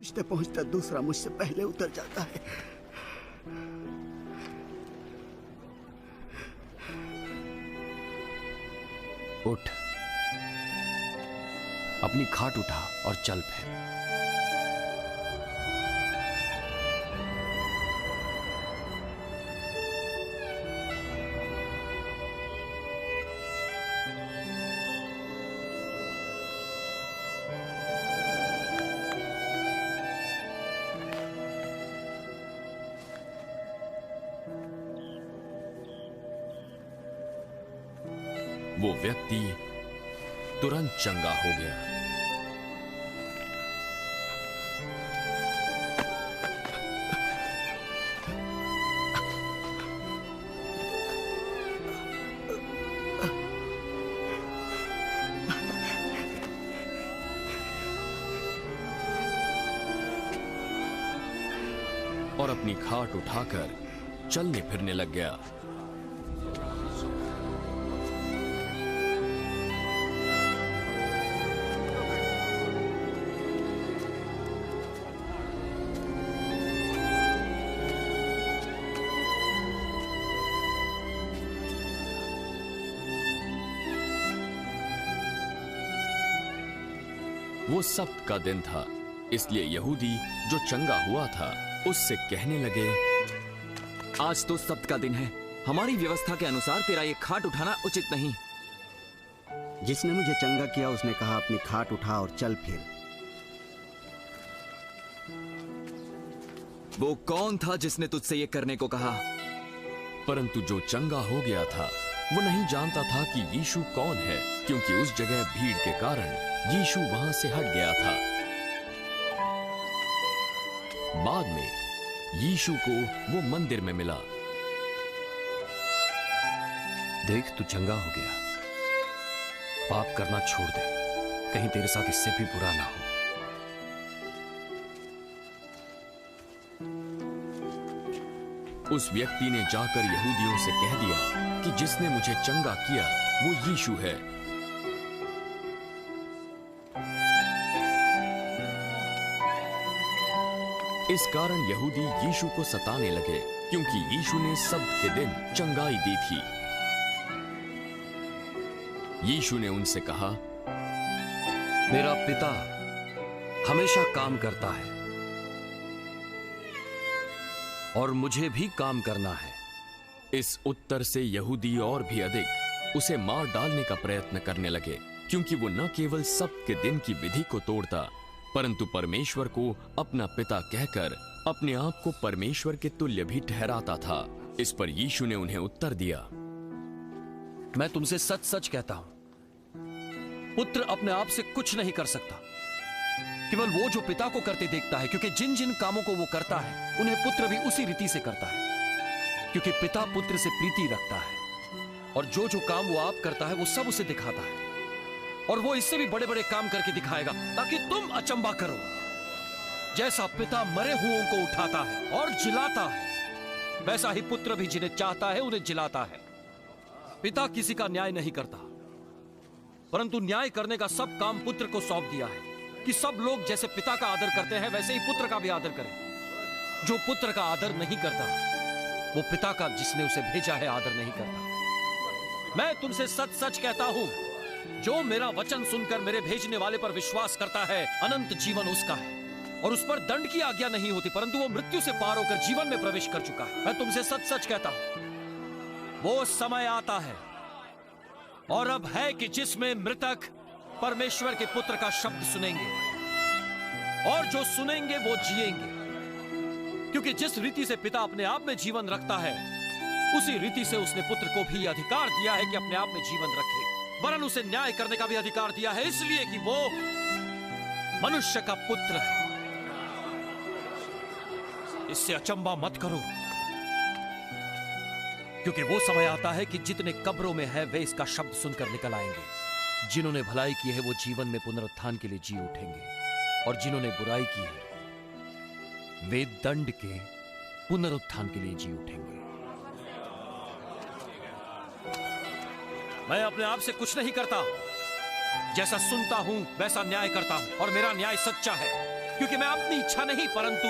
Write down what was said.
पहुंचते पहुंचते दूसरा मुझसे पहले उतर जाता है। उठ, अपनी खाट उठा और चल फिर। वो व्यक्ति तुरंत चंगा हो गया। और अपनी खाट उठाकर चलने फिरने लग गया। वो सब्त का दिन था, इसलिए यहूदी जो चंगा हुआ था उससे कहने लगे, आज तो सब्त का दिन है, हमारी व्यवस्था के अनुसार तेरा ये खाट उठाना उचित नहीं। जिसने मुझे चंगा किया उसने कहा अपनी खाट उठा और चल फिर। वो कौन था जिसने तुझसे ये करने को कहा? परंतु जो चंगा हो गया था वो नहीं जानता था कि यीशु कौन है, क्योंकि उस जगह भीड़ के कारण यीशु वहां से हट गया था। बाद में यीशु को वो मंदिर में मिला। देख, तू चंगा हो गया, पाप करना छोड़ दे, कहीं तेरे साथ इससे भी बुरा ना हो। उस व्यक्ति ने जाकर यहूदियों से कह दिया कि जिसने मुझे चंगा किया वो यीशु है। इस कारण यहूदी यीशु को सताने लगे, क्योंकि यीशु ने सब्त के दिन चंगाई दी थी। यीशु ने उनसे कहा, मेरा पिता हमेशा काम करता है और मुझे भी काम करना है। इस उत्तर से यहूदी और भी अधिक उसे मार डालने का प्रयत्न करने लगे, क्योंकि वो न केवल सब्त के दिन की विधि को तोड़ता, परंतु परमेश्वर को अपना पिता कहकर अपने आप को परमेश्वर के तुल्य भी ठहराता था। इस पर यीशु ने उन्हें उत्तर दिया, मैं तुमसे सच सच कहता हूं, पुत्र अपने आप से कुछ नहीं कर सकता, केवल वो जो पिता को करते देखता है, क्योंकि जिन जिन कामों को वो करता है उन्हें पुत्र भी उसी रीति से करता है, क्योंकि पिता पुत्र से प्रीति रखता है। और जो जो काम वो आप करता है वो सब उसे दिखाता है, और वो इससे भी बड़े बड़े काम करके दिखाएगा, ताकि तुम अचंभा करो। जैसा पिता मरे हुओं को उठाता है और जिलाता है, वैसा ही पुत्र भी जिन्हें चाहता है उन्हें जिलाता है। पिता किसी का न्याय नहीं करता, परंतु न्याय करने का सब काम पुत्र को सौंप दिया है, कि सब लोग जैसे पिता का आदर करते हैं वैसे ही पुत्र का भी आदर करें। जो पुत्र का आदर नहीं करता वो पिता का जिसने उसे भेजा है आदर नहीं करता। मैं तुमसे सच सच कहता हूं, जो मेरा वचन सुनकर मेरे भेजने वाले पर विश्वास करता है, अनंत जीवन उसका है, और उस पर दंड की आज्ञा नहीं होती, परंतु वो मृत्यु से पार होकर जीवन में प्रवेश कर चुका है। मैं तुमसे सच सच कहता हूं, वो समय आता है और अब है कि जिसमें मृतक परमेश्वर के पुत्र का शब्द सुनेंगे, और जो सुनेंगे वो जिएंगे, क्योंकि जिस रीति से पिता अपने आप में जीवन रखता है, उसी रीति से उसने पुत्र को भी अधिकार दिया है कि अपने आप में जीवन रखे। वरन उसे न्याय करने का भी अधिकार दिया है, इसलिए कि वो मनुष्य का पुत्र है। इससे अचंभा मत करो, क्योंकि वो समय आता है कि जितने कब्रों में है वे इसका शब्द सुनकर निकल आएंगे। जिन्होंने भलाई की है वो जीवन में पुनरुत्थान के लिए जी उठेंगे, और जिन्होंने बुराई की है वे दंड के पुनरुत्थान के लिए जी उठेंगे। मैं अपने आप से कुछ नहीं करता, जैसा सुनता हूं वैसा न्याय करता हूं, और मेरा न्याय सच्चा है, क्योंकि मैं अपनी इच्छा नहीं परंतु